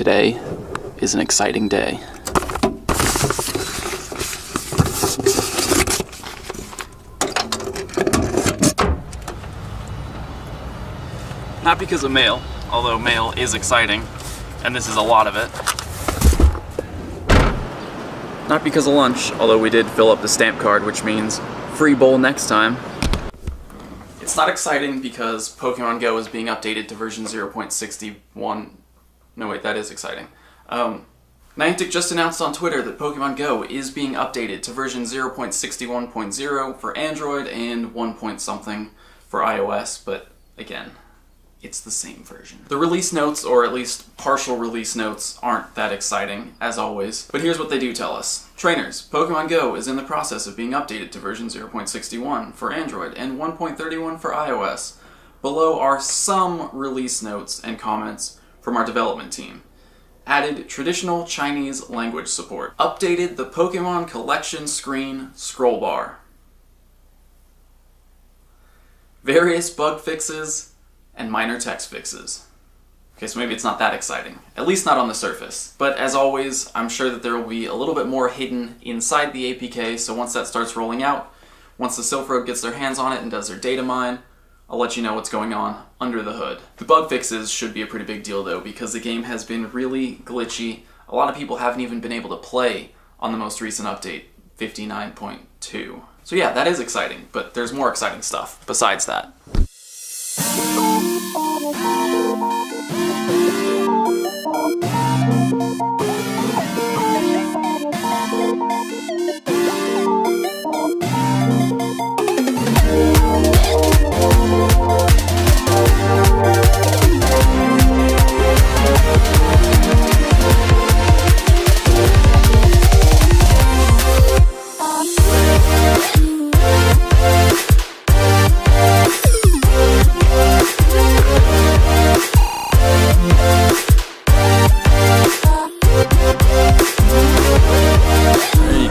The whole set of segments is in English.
Today is an exciting day. Not because of mail, although mail is exciting, and this is a lot of it. Not because of lunch, although we did fill up the stamp card, which means free bowl next time. It's not exciting because Pokemon GO is being updated to version 0.61. No wait, that is exciting. Niantic just announced on Twitter that Pokemon GO is being updated to version 0.61.0 for Android and 1 point something for iOS, but again, it's the same version. The release notes, or at least partial release notes, aren't that exciting, as always. But here's what they do tell us. Trainers, Pokemon GO is in the process of being updated to version 0.61 for Android and 1.31 for iOS. Below are some release notes and comments from our development team. Added traditional Chinese language support. Updated the Pokemon collection screen scroll bar. Various bug fixes and minor text fixes. Okay, so maybe it's not that exciting. At least not on the surface. But as always, I'm sure that there will be a little bit more hidden inside the APK, so once that starts rolling out, once the Silph Road gets their hands on it and does their data mine, I'll let you know what's going on under the hood. The bug fixes should be a pretty big deal though, because the game has been really glitchy. A lot of people haven't even been able to play on the most recent update, 59.2. So yeah, that is exciting, but there's more exciting stuff besides that.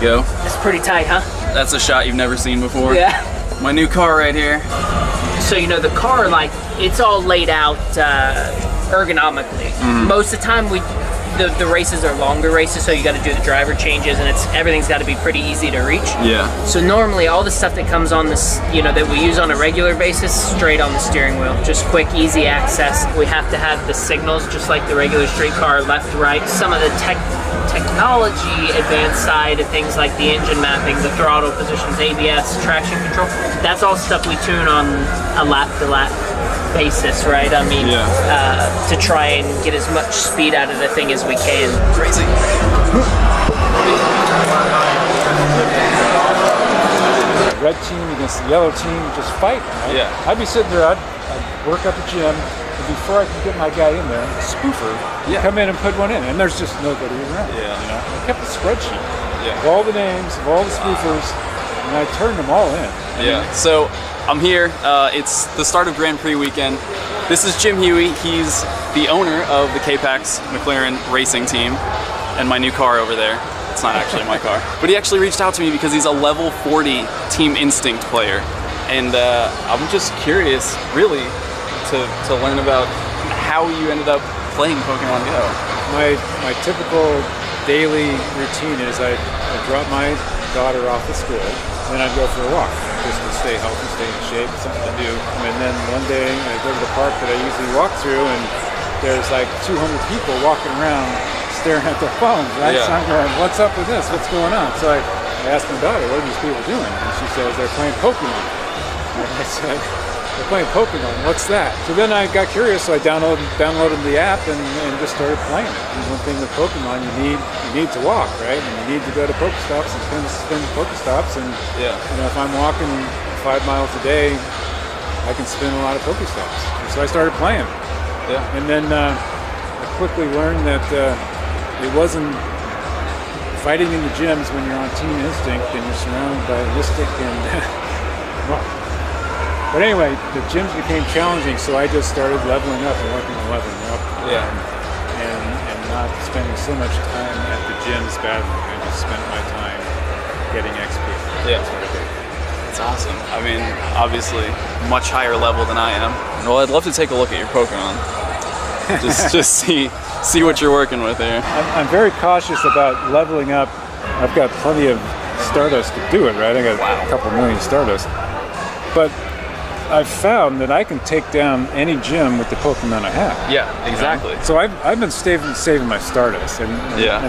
Go. It's pretty tight, huh? That's a shot you've never seen before. Yeah. My new car right here. So you know the car, like, it's all laid out ergonomically. Mm-hmm. Most of the time the races are longer races, so you got to do the driver changes, and everything's got to be pretty easy to reach. Yeah. So normally all the stuff that comes on this, that we use on a regular basis, straight on the steering wheel, just quick, easy access. We have to have the signals just like the regular street car, left, right. Some of the technology advanced side of things like the engine mapping, the throttle positions, ABS, traction control. That's all stuff we tune on a lap-to-lap basis, right? I mean, to try and get as much speed out of the thing as we can. Crazy. Red team against the yellow team, just fighting. Right? Yeah. I'd be sitting there, I'd work at the gym, and before I could get my guy in there, a spoofer, come in and put one in, and there's just nobody around. Yeah. I kept a spreadsheet of all the names of all the spoofers, and I turned them all in. Yeah. So I'm here. It's the start of Grand Prix weekend. This is Jim Huey. He's the owner of the k-pax McLaren racing team, and my new car over there. It's not actually my car. But he actually reached out to me because he's a level 40 Team Instinct player. And I'm just curious, really, to learn about how you ended up playing Pokemon GO. My typical daily routine is I drop my daughter off at school, and then I'd go for a walk, just to stay healthy, stay in shape, something to do. And then one day I go to the park that I usually walk through, and there's like 200 people walking around staring at their phones, right? Yeah. So I'm going, what's up with this? What's going on? So I asked my daughter, what are these people doing? And she says, they're playing Pokemon. And I said, they're playing Pokemon, what's that? So then I got curious, so I downloaded the app and just started playing it. And one thing with Pokemon, you need to walk, right? And you need to go to Pokestops and spin Pokestops. And if I'm walking 5 miles a day, I can spin a lot of Pokestops. And so I started playing. Yeah. And then I quickly learned that it wasn't fighting in the gyms when you're on Team Instinct and you're surrounded by Mystic and but anyway, the gyms became challenging, so I just started leveling up and working on leveling up. Yeah. And not spending so much time at the gyms battling. I just spent my time getting XP. Yeah. That's what I did. That's awesome. I mean, obviously, much higher level than I am. Well, I'd love to take a look at your Pokemon. just see see what you're working with here. I'm very cautious about leveling up. I've got plenty of Stardust to do it, right? I got a couple million Stardust. But I've found that I can take down any gym with the Pokemon I have. Yeah, exactly. So I've been saving my Stardust, and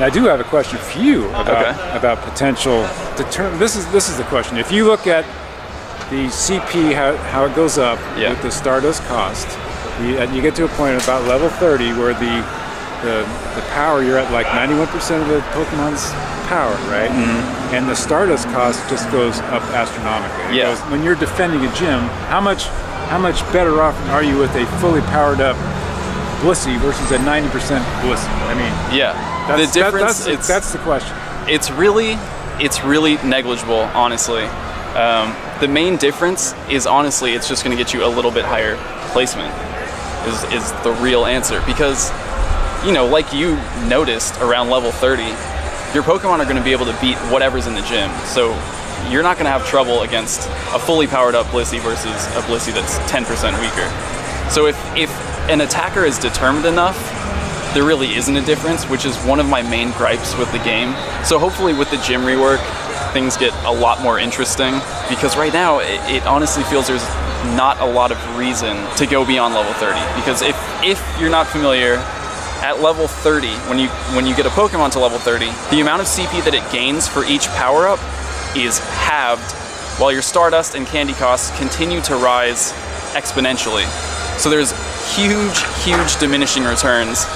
I do have a question for you about potential deterrent. This is the question. If you look at the CP, how it goes up with the Stardust cost, you get to a point at about level 30 where the power, you're at like 91% of the Pokemon's power, right? Mm-hmm. And the Stardust cost just goes up astronomically. It goes, when you're defending a gym, how much better off are you with a fully powered up Blissey versus a 90% Blissey? I mean, the difference. That's the question. It's really negligible, honestly. The main difference is honestly, it's just going to get you a little bit higher placement. Is the real answer, because like you noticed around level 30, your Pokemon are going to be able to beat whatever's in the gym. So you're not going to have trouble against a fully powered up Blissey versus a Blissey that's 10% weaker. So if an attacker is determined enough, there really isn't a difference, which is one of my main gripes with the game. So hopefully with the gym rework, things get a lot more interesting, because right now it honestly feels there's not a lot of reason to go beyond level 30. Because if you're not familiar, at level 30, when you get a Pokemon to level 30, the amount of CP that it gains for each power-up is halved, while your Stardust and Candy costs continue to rise exponentially. So there's huge diminishing returns.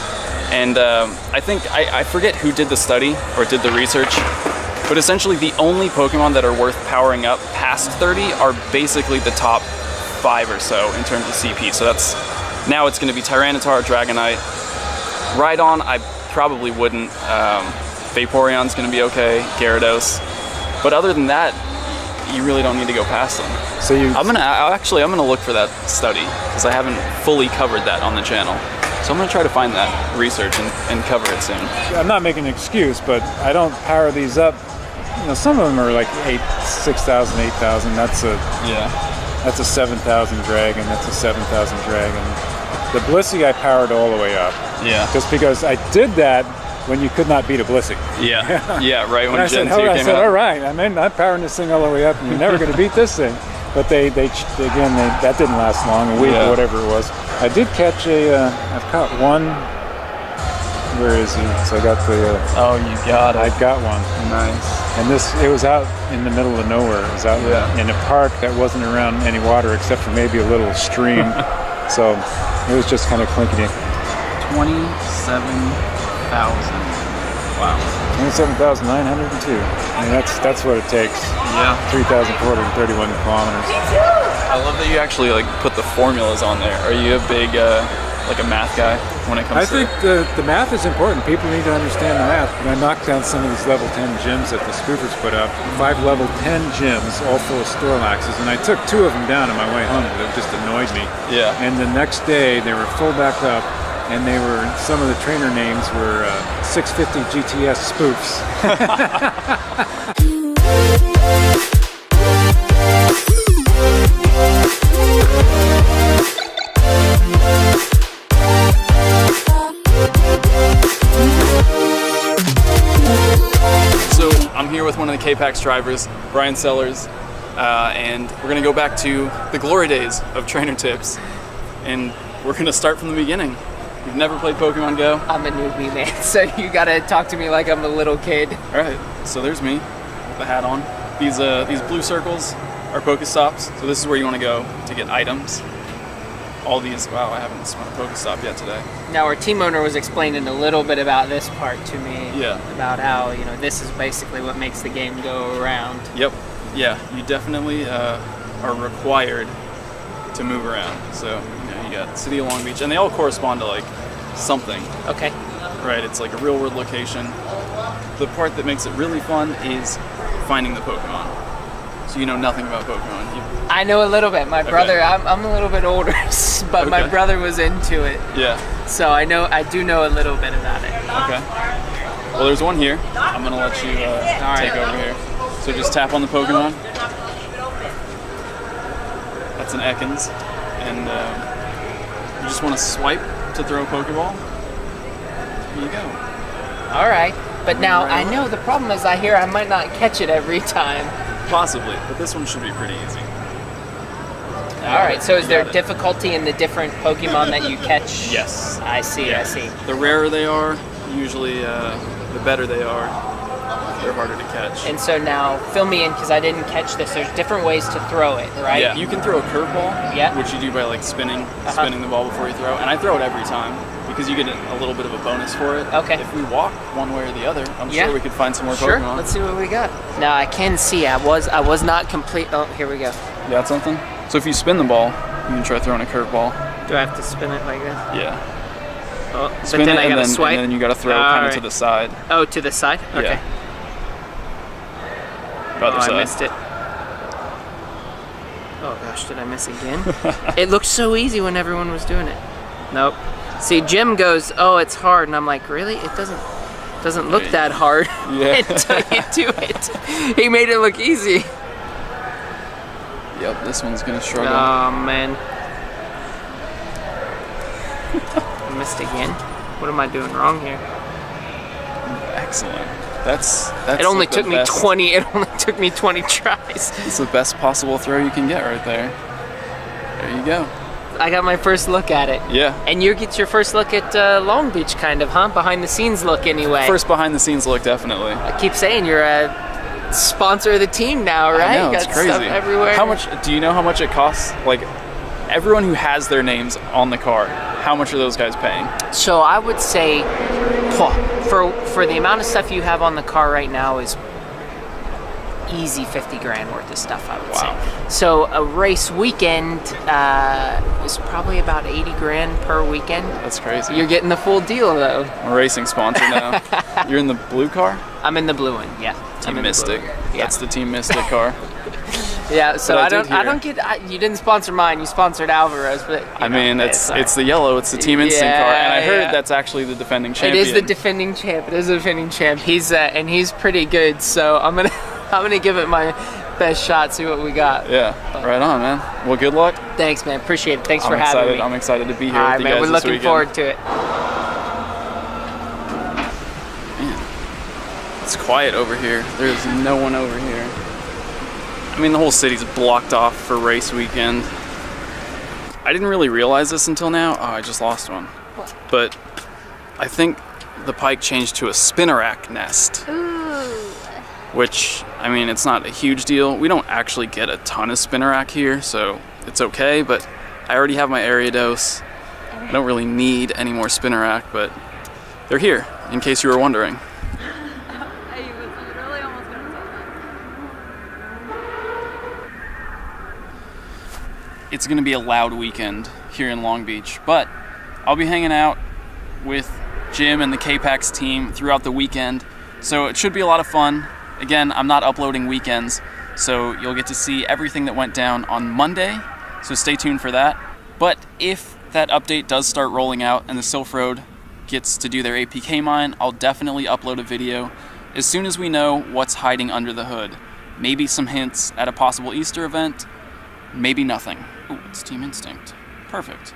And I think, I forget who did the study or did the research, but essentially the only Pokemon that are worth powering up past 30 are basically the top 5 or so in terms of CP. So now it's going to be Tyranitar, Dragonite, Rhydon, I probably wouldn't. Vaporeon's going to be okay. Gyarados, but other than that, you really don't need to go past them. So I'm gonna look for that study, because I haven't fully covered that on the channel. So I'm gonna try to find that research and cover it soon. I'm not making an excuse, but I don't power these up. Some of them are like 6,000, 8,000. That's a 7,000 dragon. That's a 7,000 dragon. The Blissey I powered all the way up. Yeah. Just because I did that when you could not beat a Blissey. Yeah, right. When I Gen 2 came out. I said, all right, I'm powering this thing all the way up, and you're never going to beat this thing. But that didn't last long, a week or whatever it was. I did catch I've caught one. Where is he? So I got the. Oh, you got it. I got one. Nice. And it was out in the middle of nowhere. It was out in a park that wasn't around any water except for maybe a little stream. So it was just kind of clinky. 27,000. Wow. 27,902. I mean, that's what it takes. Yeah. 3,431 kilometers. I love that you actually put the formulas on there. Are you a big a math guy when it comes to? I think the math is important. People need to understand the math. When I knocked down some of these level 10 gyms that the spoofers put up, 5 level 10 gyms, all full of Snorlaxes, and I took 2 of them down on my way home because it just annoyed me. Yeah. And the next day they were full back up, and some of the trainer names were 650 GTS spoofs. So I'm here with one of the k-pax drivers, Brian Sellers, and we're going to go back to the glory days of trainer tips, and we're going to start from the beginning. You've never played Pokemon Go? I'm a newbie, man, so you gotta talk to me like I'm a little kid. Alright, so there's me, with the hat on. These blue circles are Pokestops, so this is where you want to go to get items. All these, wow, I haven't spun a Pokestop yet today. Now our team owner was explaining a little bit about this part to me. Yeah. About how, this is basically what makes the game go around. Yep, yeah, you definitely are required to move around. So, you got City of Long Beach, and they all correspond to something. Okay. Right, it's like a real world location. The part that makes it really fun is finding the Pokemon. So you know nothing about Pokemon. I know a little bit. My brother, I'm a little bit older, but my brother was into it. Yeah. So I do know a little bit about it. Okay. Well, there's one here. I'm gonna let you take over here. So just tap on the Pokemon. That's an Ekans, and you just want to swipe to throw a Pokeball. you go. All right. But now I know the problem is I hear I might not catch it every time. Possibly, but this one should be pretty easy. All right. So is there difficulty in the different Pokemon that you catch? Yes. I see. Yeah. I see. The rarer they are, usually the better they are. They're harder to catch. And so now, fill me in because I didn't catch this. There's different ways to throw it, right? Yeah, you can throw a curveball, Yeah. which you do by like spinning the ball before you throw. And I throw it every time because you get a little bit of a bonus for it. Okay. If we walk one way or the other, I'm sure we could find some more Sure. Pokemon. Let's see what we got. Now I can see I was not complete. Oh, here we go. You got something? So if you spin the ball, you can try throwing a curveball. Do I have to spin it like this? Yeah. Oh, Spin but then it I gotta swipe. and then you gotta throw kind of to the side. Oh, to the side. Okay. Yeah. Other side. I missed it. Oh gosh, did I miss again? It looked so easy when everyone was doing it. Nope. See, Jim goes, "Oh, it's hard," and I'm like, "Really? It doesn't look that hard." Yeah. Until you do it. He made it look easy. Yep, this one's gonna struggle. Oh man. I missed again. What am I doing wrong here? Excellent. That's It only like took the me best, 20. It only took me 20 tries. It's the best possible throw you can get right there. There you go. I got my first look at it. Yeah. And you get your first look at Long Beach, kind of, huh? Behind the scenes look, anyway. First behind the scenes look, definitely. I keep saying you're a sponsor of the team now, right? I know, it's Got crazy. Stuff everywhere. How much? Do you know how much it costs? Like, everyone who has their names on the card, how much are those guys paying? So I would say, for the amount of stuff you have on the car right now is easy 50 grand worth of stuff, I would say. So a race weekend is probably about 80 grand per weekend. That's crazy. You're getting the full deal though. I'm a racing sponsor now. You're in the blue car? I'm in the blue one, yeah. Team Mystic. Yeah. That's the Team Mystic car. Yeah, so But I don't get. You didn't sponsor mine. You sponsored Alvarez, but I mean, it's the yellow. It's the Team Instinct car, and I heard yeah. that's actually the defending champion. It is the defending champ. It is the defending champ. He's and he's pretty good. So I'm gonna give it my best shot. See what we got. Yeah, right on, man. Well, good luck. Thanks, man. Appreciate it. Thanks for having me. I'm excited to be here All right, with you man. guys We're this looking weekend. forward to it. Man, it's quiet over here. There's no one over here. I mean, the whole city's blocked off for race weekend. I didn't really realize this until now. Oh, I just lost one. What? But I think the pike changed to a spinnerack nest. Ooh. Which, I mean, it's not a huge deal. We don't actually get a ton of spinnerack here, so it's okay, but I already have my Ariados. I don't really need any more spinnerack, but they're here, in case you were wondering. I was literally almost going to say that. It's gonna be a loud weekend here in Long Beach, but I'll be hanging out with Jim and the k-pax team throughout the weekend, so it should be a lot of fun. Again, I'm not uploading weekends, so you'll get to see everything that went down on Monday, so stay tuned for that. But if that update does start rolling out and the Sylph Road gets to do their APK mine, I'll definitely upload a video as soon as we know what's hiding under the hood. Maybe some hints at a possible Easter event, maybe nothing. Ooh, it's Team Instinct. Perfect.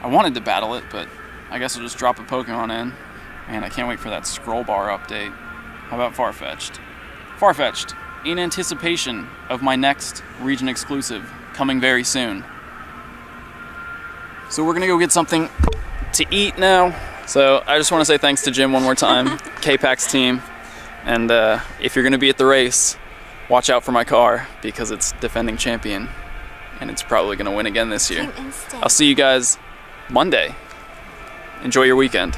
I wanted to battle it, but I guess I'll just drop a Pokemon in. Man, I can't wait for that scroll bar update. How about Farfetch'd? Farfetch'd, in anticipation of my next region exclusive coming very soon. So we're gonna go get something to eat now. So I just want to say thanks to Jim one more time, k-pax team. And if you're gonna be at the race, watch out for my car because it's defending champion and it's probably gonna win again this year. Team Instinct. I'll see you guys Monday. Enjoy your weekend.